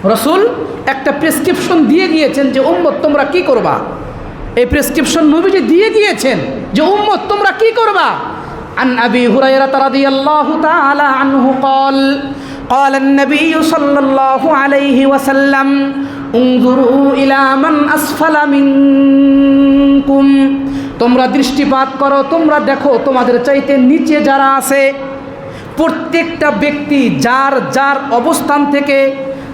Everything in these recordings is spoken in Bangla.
রসুল একটা প্রেসক্রিপশন দিয়ে গিয়েছেন যে উম্মত তোমরা কি করবা। এই প্রেসক্রিপশন নবীজি দিয়ে গিয়েছেন যে উম্মত তোমরা কি করবা। আন আবি হুরায়রা রাদিয়াল্লাহু তাআলা আনহু قال قال النبي صلى الله عليه وسلم انظروا إلى من أسفل منكم তোমরা দৃষ্টিপাত করো, তোমরা দেখো তোমাদের চাইতে নিচে যারা আছে। প্রত্যেকটা ব্যক্তি যার যার অবস্থান থেকে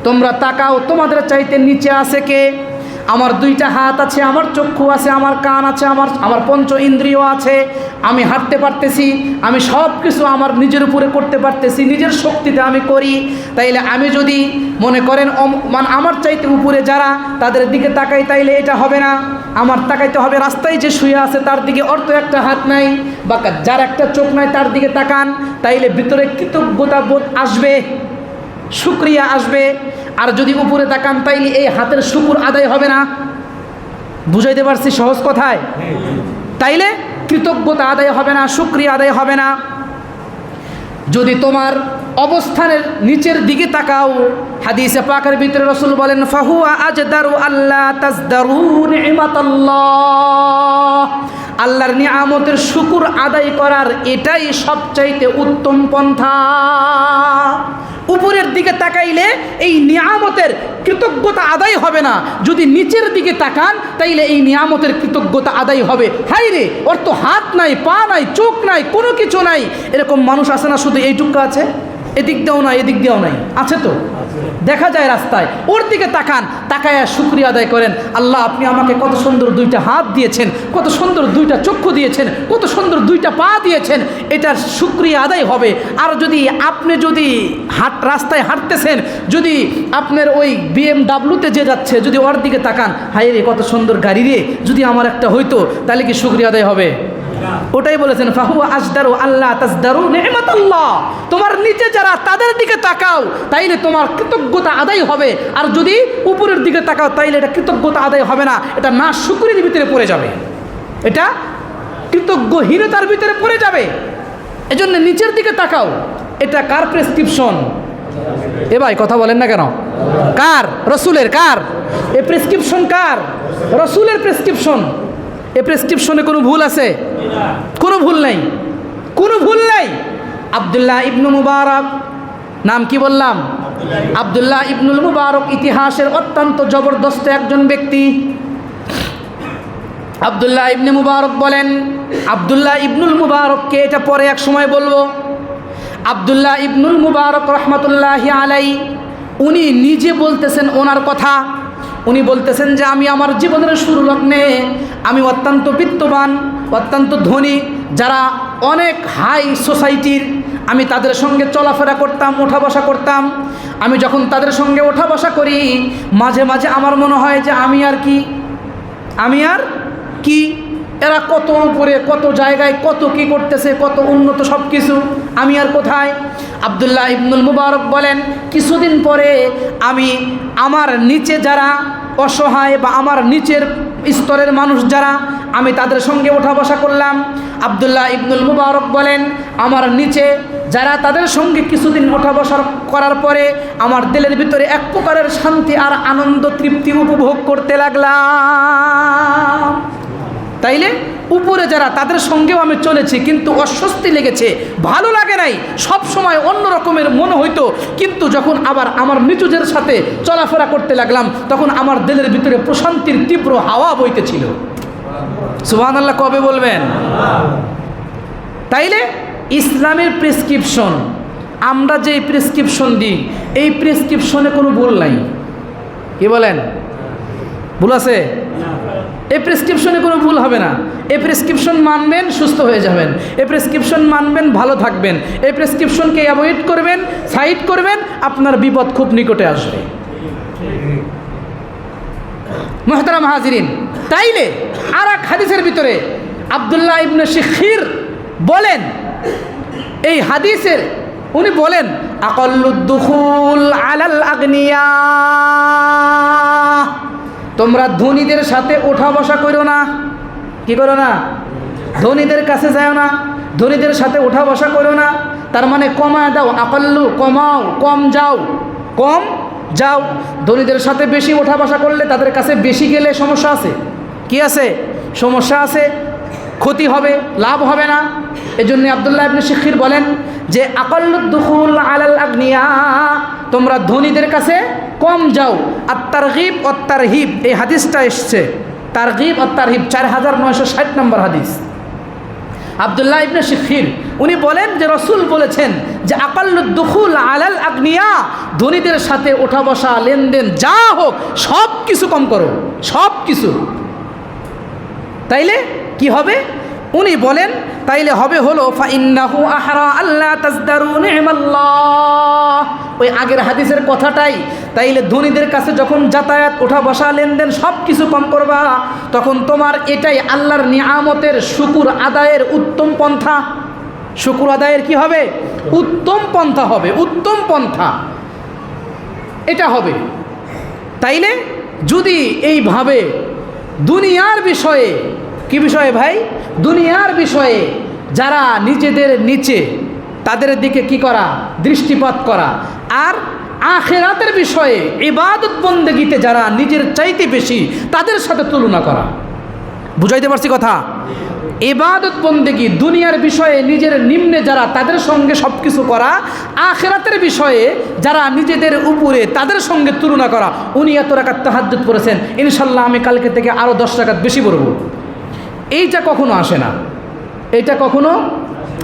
তোমরা তাকাও, তোমাদের চাইতে নিচে আছে কে। আমার দুইটা হাত আছে, আমার চক্ষু আছে, আমার কান আছে, আমার পঞ্চ ইন্দ্রিয় আছে, আমি হাঁটতে পারতেছি, আমি সব কিছু আমার নিজের উপরে করতে পারতেছি, নিজের শক্তিতে আমি করি। তাইলে আমি যদি মনে করেন আমার চাইতে উপরে যারা তাদের দিকে তাকাই, তাইলে এটা হবে না। আমার তাকাইতে হবে রাস্তায় যে শুয়ে আছে তার দিকে, অর্থ একটা হাত নাই বা যার একটা চোখ নাই তার দিকে তাকান, তাইলে ভিতরে কৃতজ্ঞতা বোধ আসবে, শুকরিয়া আসবে। আর যদি উপরে তাকান তাইলে এই হাতের শুকুর আদায় হবে না। বুঝাইতে পারছি সহজ কথায়? তাইলে কৃতজ্ঞতা আদায় হবে না, শুকরিয়া আদায় হবে না। যদি তোমার অবস্থানের নিচের দিকে তাকাও, হাদিসে পাকের ভিতরে রাসূল বলেন ফাহুয়া আজদারু আল্লাহ তাজদারু নি'মাতাল্লাহ, আল্লাহর নিয়ামতের শুকুর আদায় করার এটাই সবচাইতে উত্তম পন্থা। উপরের দিকে তাকাইলে এই নিয়ামতের কৃতজ্ঞতা আদায় হবে না, যদি নিচের দিকে তাকান তাইলে এই নিয়ামতের কৃতজ্ঞতা আদায় হবে। হাই রে, ওর তো হাত নাই, পা নাই, চোখ নাই, কোনো কিছু নাই। এরকম মানুষ আছে না? শুধু এইটুকু আছে, এদিক দিয়েও নাই, এদিক দিয়েও নাই, আছে তো, দেখা যায় রাস্তায়। ওর দিকে তাকান, তাকায়া শুকরিয়া আদায় করেন, আল্লাহ আপনি আমাকে কত সুন্দর দুইটা হাত দিয়েছেন, কত সুন্দর দুইটা চক্ষু দিয়েছেন, কত সুন্দর দুইটা পা দিয়েছেন, এটার শুকরিয়া আদায় হবে। আর যদি আপনি রাস্তায় হাঁটতেছেন, যদি আপনার ওই BMW-তে যে যাচ্ছে যদি ওর দিকে তাকান, হায় রে কত সুন্দর গাড়ি রে, যদি আমার একটা হইতো, তাহলে কি শুকরিয়া আদায় হবে? ওটাই বলেছেন ফাহুয়া আজদারু আল্লাহ তাজদারু নি'মাতাল্লাহ, তোমার নিচে যারা তাদের দিকে তাকাও তাইলে তোমার কৃতজ্ঞতা আদায় হবে। আর যদি উপরের দিকে তাকাও তাইলে এটা কৃতজ্ঞতা আদায় হবে না, এটা না শুকরির ভিতরে পড়ে যাবে, এটা কৃতজ্ঞহীনতার ভিতরে পড়ে যাবে। এজন্য নিচের দিকে তাকাও। এটা কার প্রেসক্রিপশন? এ ভাই কথা বলেন না কেন? কার? রসুলের। কার এই প্রেসক্রিপশন? কার? রসুলের প্রেসক্রিপশন। এ প্রেসক্রিপশনে কোনো ভুল আছে? কোনো ভুল নাই, কোনো ভুল নাই। আব্দুল্লাহ ইবনু মুবারক, নাম কি বললাম? আব্দুল্লাহ ইবনুল মুবারক ইতিহাসের অত্যন্ত জবরদস্ত একজন ব্যক্তি। আব্দুল্লাহ ইবনে মুবারক বলেন, আব্দুল্লাহ ইবনুল মুবারককে এটা পরে এক সময় বলবো। আব্দুল্লাহ ইবনুল মুবারক রহমতুল্লাহি আলাই উনি নিজে বলতেছেন ওনার কথা। উনি বলতেছেন যে আমি আমার জীবনের শুরু লগ্নে আমি অত্যন্ত বিত্তবান, অত্যন্ত ধনী, যারা অনেক হাই সোসাইটির, আমি তাদের সঙ্গে চলাফেরা করতাম, ওঠা বসা করতাম। আমি যখন তাদের সঙ্গে ওঠা বসা করি, মাঝে মাঝে আমার মনে হয় যে আমি আর কি, এরা কত উপরে, কত জায়গায়, কত কি করতেছে, কত উন্নত সব কিছু, আমি আর কোথায়। আব্দুল্লাহ ইবনুল মুবারক বলেন, কিছুদিন পরে আমি আমার নিচে যারা অসহায় বা আমার নিচের স্তরের মানুষ যারা, আমি তাদের সঙ্গে ওঠা বসা করলাম। আব্দুল্লাহ ইবনুল মুবারক বলেন, আমার নিচে যারা তাদের সঙ্গে কিছুদিন ওঠা বসা করার পরে আমার দিলের ভিতরে এক প্রকারের শান্তি আর আনন্দ তৃপ্তি উপভোগ করতে লাগলাম। তাইলে উপরে যারা তাদের সঙ্গেও আমি চলেছি, কিন্তু অস্বস্তি লেগেছে, ভালো লাগে নাই, সব সময় অন্য রকমের মনে হইতো। কিন্তু যখন আবার আমার নিচুদের সাথে চলাফেরা করতে লাগলাম, তখন আমার দিলের ভিতরে প্রশান্তির তীব্র হাওয়া বইতেছিল। সুবহানাল্লাহ কবে বলবেন? তাইলে ইসলামের প্রেসক্রিপশন, আমরা যে প্রেসক্রিপশন দিই, এই প্রেসক্রিপশনে কোনো ভুল নাই। কি বলেন? ভুল আছে? এই প্রেসক্রিপশনে কোনো ভুল হবে না। এই প্রেসক্রিপশন মানবেন, সুস্থ হয়ে যাবেন। এই প্রেসক্রিপশন মানবেন, ভালো থাকবেন। এই প্রেসক্রিপশনকে অ্যাভয়েড করবেন, সাইড করবেন, আপনার বিপদ খুব নিকটে আসবে। মুহতারাম হাজিরিন, তাইলে আর এক হাদিসের ভিতরে আব্দুল্লাহ ইবনে শিখির বলেন, এই হাদিসের উনি বলেন আকাল্লুদ দুখুল আলাল আগনিয়া, তোমরা ধনীদের সাথে ওঠা বসা করো না। কি করো না? ধনীদের কাছে যাও না, ধনীদের সাথে ওঠা বসা করো না। তার মানে কমায় দাও, আকাল্লু কমাও, কম যাও, কম যাও। ধনীদের সাথে বেশি ওঠা বসা করলে, তাদের কাছে বেশি গেলে সমস্যা আছে, কি আছে? সমস্যা আছে, ক্ষতি হবে, লাভ হবে না। এজন্য আব্দুল্লাহ ইবনে শিখির বলেন যে আকাল্লুদ দুখুল আলাল আগনিয়া, তোমরা ধনীদের কাছে কম যাও। আর তারগিব ও তারহিব, এই হাদিসটা এসছে, তারগিব ও তারহিব 4960 নম্বর হাদিস। আব্দুল্লাহ ইবনে শিখির উনি বলেন যে রসুল বলেছেন যে আকাল্লুদ দুখুল আলাল আগনিয়া, ধনীদের সাথে ওঠা বসা, লেনদেন যা হোক সব কিছু কম করো, সব কিছু। তাইলে কি হবে? উনি বলেন তাইলে হবে হলো ফাইন্নাহু আহরা আল্লাহ তাজদারু নি'মাল্লাহ, ওই আগের হাদিসের কথাটাই। তাইলে ধনীদের কাছে যখন যাতায়াত, ওঠা বসা, লেনদেন সব কিছু কম করবা, তখন তোমার এটাই আল্লাহর নিয়ামতের শুকুর আদায়ের উত্তম পন্থা। শুকুর আদায়ের কি হবে? উত্তম পন্থা হবে, উত্তম পন্থা এটা হবে। তাইলে যদি এইভাবে দুনিয়ার বিষয়ে, কি বিষয়ে ভাই? দুনিয়ার বিষয়ে যারা নিজেদের নিচে, তাদের দিকে কি করা? দৃষ্টিপাত করা। আর আখিরাতের বিষয়ে ইবাদত বন্দেগীতে যারা নিজের চাইতে বেশি, তাদের সাথে তুলনা করা। বুঝাইতে পারছি কথা? ইবাদত বন্দেগী দুনিয়ার বিষয়ে নিজের নিম্নে যারা, তাদের সঙ্গে সব কিছু করা। আখিরাতের বিষয়ে যারা নিজেদের উপরে, তাদের সঙ্গে তুলনা করা। উনি এত রাকাত তাহাজ্জুদ পড়েছেন, ইনশাল্লাহ আমি কালকে থেকে আরও 10 রাকাত বেশি পড়ব। এইটা কখনো আসে না, এইটা কখনো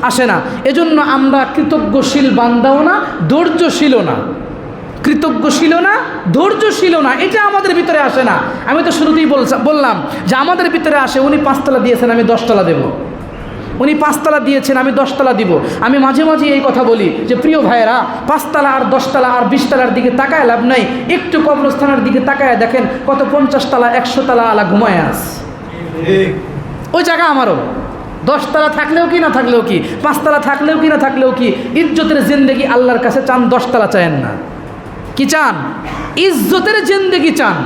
আসে না। এজন্য আমরা কৃতজ্ঞশীল বান্দাও না, ধৈর্যশীলও না। কৃতজ্ঞশীল না, ধৈর্যশীল না, এটা আমাদের ভিতরে আসে না। আমি তো শুরুতেই বললাম যে আমাদের ভিতরে আসে, উনি 5 তলা দিয়েছেন আমি 10 তলা দেব, উনি 5 তলা দিয়েছেন আমি 10 তলা দিব। আমি মাঝে মাঝে এই কথা বলি যে প্রিয় ভাইয়েরা, 5 তলা আর 10 তলা আর 20 তলার দিকে তাকায় লাভ নাই। একটু কবরস্থানের দিকে তাকায় দেখেন কত 50 তলা 100 তলা আলা ঘুমায় আছে। ওই জায়গা আমারও 10 তলা থাকলেও কি, না থাকলেও কি, 5 তলা থাকলেও কি, না থাকলেও কি, ইজ্জতের জিন্দেগি আল্লাহর কাছে চান, 10 তলা চায়েন না। কি চান? ইজ্জতের জিন্দেগি চান,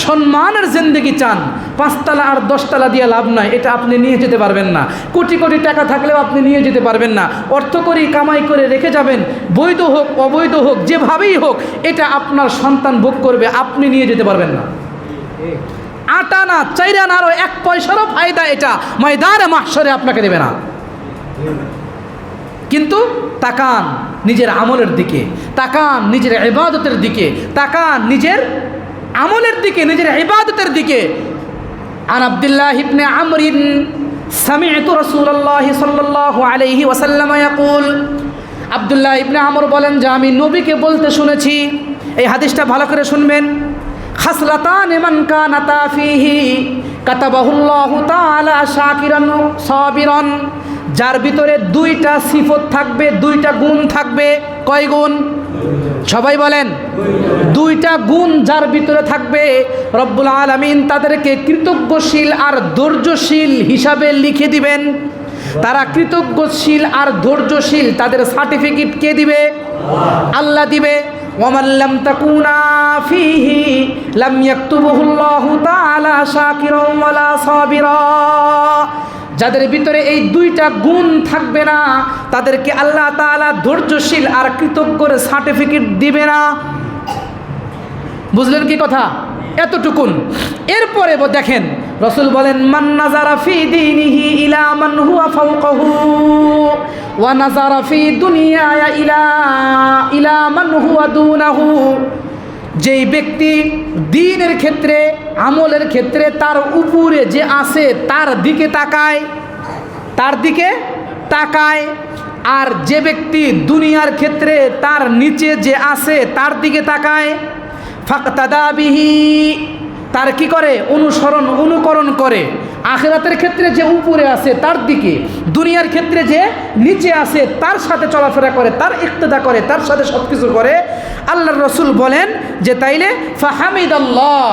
সম্মানের জিন্দেগি চান। 5 তলা আর 10 তলা দিয়ে লাভ নাই, এটা আপনি নিয়ে যেতে পারবেন না। কোটি কোটি টাকা থাকলেও আপনি নিয়ে যেতে পারবেন না। অর্থ করি কামাই করে রেখে যাবেন, বৈধ হোক অবৈধ হোক, যেভাবেই হোক, এটা আপনার সন্তান ভোগ করবে, আপনি নিয়ে যেতে পারবেন না। আটা না, চাইরা না, আরও 1 পয়সারও ফায়দা এটা ময়দানে মাহশরে আপনাকে দেবে না। কিন্তু তাকান নিজের আমলের দিকে, তাকান নিজের ইবাদতের দিকে, তাকান নিজের আমলের দিকে, নিজের ইবাদতের দিকে। আন আব্দুল্লাহ ইবনে আমর সামি'তু রাসূলুল্লাহ সাল্লাল্লাহু আলাইহি ওয়াসাল্লাম ইয়াকুল, আব্দুল্লাহ ইবনে আমর বলেন যে আমি নবীকে বলতে শুনেছি। এই হাদিসটা ভালো করে শুনবেন। খাসলাতান মান কানাতা ফীহি কাতাবাহুল্লাহু তাআলা শাকিরান সাবিরান, যার ভিতরে 2টা সিফত থাকবে, 2টা গুণ থাকবে। কয় গুণ? সবাই বলেন। 2টা গুণ যার ভিতরে থাকবে, রব্বুল আলামিন তাদেরকে কৃতজ্ঞশীল আর ধৈর্যশীল হিসাবে লিখে দিবেন। তারা কৃতজ্ঞশীল আর ধৈর্যশীল, তাদের সার্টিফিকেট কে দিবে? আল্লাহ দিবে। ওয়ামান লাম তাকুনা ফীহি লাম ইয়াকতুবুহুল্লাহু তাআলা শাকিরান ওয়ালা সাবিরা, যাদের ভিতরে এই 2টা গুণ থাকবে না, তাদেরকে আল্লাহ তাআলা ধৈর্যশীল আর কৃতজ্ঞর সার্টিফিকেট দিবে না। বুঝলেন কি কথা? এতটুকুন। এরপরে দেখেন রাসূল বলেন মান নাযারা ফি দীনিহি ইলা মান হুয়া ফাওকাহু ওয়া নাযারা ফি দুনিয়ায়া ইলা মান হুয়া দুনাহু, যেই ব্যক্তি দ্বীনের ক্ষেত্রে, আমলের ক্ষেত্রে তার উপরে যে আছে তার দিকে তাকায়, তার দিকে তাকায়, আর যে ব্যক্তি দুনিয়ার ক্ষেত্রে তার নিচে যে আছে তার দিকে তাকায়, ফাকতাদা বিহি, তার কি করে? অনুকরণ করে। আখিরাতের ক্ষেত্রে যে উপরে আছে তার দিকে, দুনিয়ার ক্ষেত্রে যে নিচে আছে তার সাথে চলাফেরা করে, তার ইক্তেদা করে, তার সাথে সব কিছু করে। আল্লাহর রাসূল বলেন যে তাইলে ফাহামিদাল্লাহ,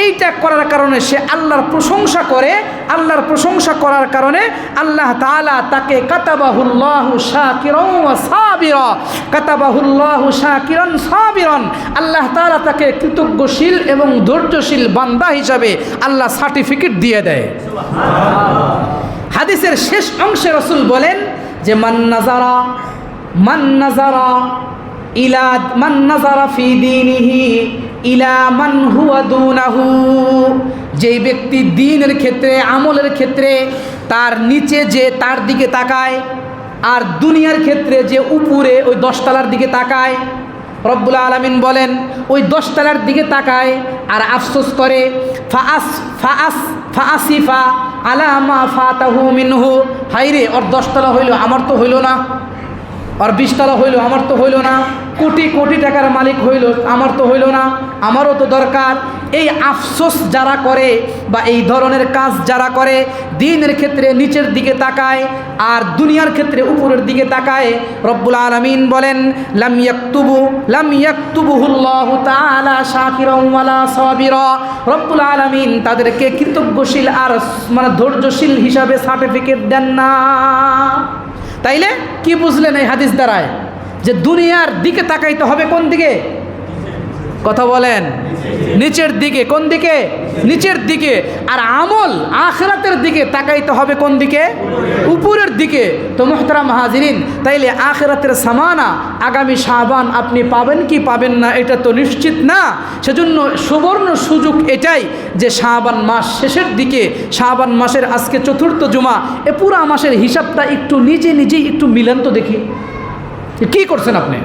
এইটা করার কারণে সে আল্লাহর প্রশংসা করে। আল্লাহর প্রশংসা করার কারণে আল্লাহ তাআলা তাকে কাতাবাহুল্লাহু শাকিরান ওয়া সাবিরা, কাতাবাহুল্লাহু শাকিরান সাবিরান, আল্লাহ তাআলা তাকে কৃতজ্ঞশীল এবং ধৈর্যশীল বান্দা হিসাবে আল্লাহ সার্টিফিকেট দিয়ে দেয়। হাদিসের শেষ অংশে রাসূল বলেন যে মান নাযারা ইলা মান নাযারা ফি দীনিহি ইলা মান হুয়া দুনাহু, যেই ব্যক্তি দ্বীনের ক্ষেত্রে আমলের ক্ষেত্রে তার নিচে যে তার দিকে তাকায় আর দুনিয়ার ক্ষেত্রে যে উপরে ওই 10 তলার দিকে তাকায়, রব্বুল আলামিন বলেন ওই 10 তলার দিকে তাকায় আর আফসোস করে ফাআসিফা আলা মা ফাতাহু মিনহু, হাইরে ওর 10 তলা হইল আমার তো হইল না, আর 20 তলা হইল আমার তো হইল না, কোটি কোটি টাকার মালিক হইল আমার তো হইল না, আমারও তো দরকার। এই আফসোস যারা করে বা এই ধরনের কাজ যারা করে, দ্বীনের ক্ষেত্রে নিচের দিকে তাকায় আর দুনিয়ার ক্ষেত্রে উপরের দিকে তাকায়, রব্বুল আলামিন বলেন লাম ইয়াকতুবুহুল্লাহু তাআলা শাকিরান ওয়ালা সাবিরা, রব্বুল আলামিন তাদেরকে কৃতজ্ঞশীল আর মানে ধৈর্যশীল হিসাবে সার্টিফিকেট দেন না। তাইলে কি বুঝলেন এই হাদিস দ্বারায়? যে দুনিয়ার দিকে তাকাইতে হবে কোন দিকে? কথা বলেন, নিচের দিকে। কোন দিকে? নিচের দিকে। আর আমল আখিরাতের দিকে তাকাইতে হবে কোন দিকে? উপরের দিকে। তো মুহতারাম হাজিরিন, তাইলে আখিরাতের সামানা আগামী শাবান আপনি পাবেন কি পাবেন না এটা তো নিশ্চিত না। সেজন্য সুবর্ণ সুযোগ এটাই যে শাবান মাস শেষের দিকে, শাবান মাসের আজকে 4র্থ জুমা, এ পুরা মাসের হিসাবটা একটু নিজেই একটু মিলান তো দেখি কি করছেন আপনি।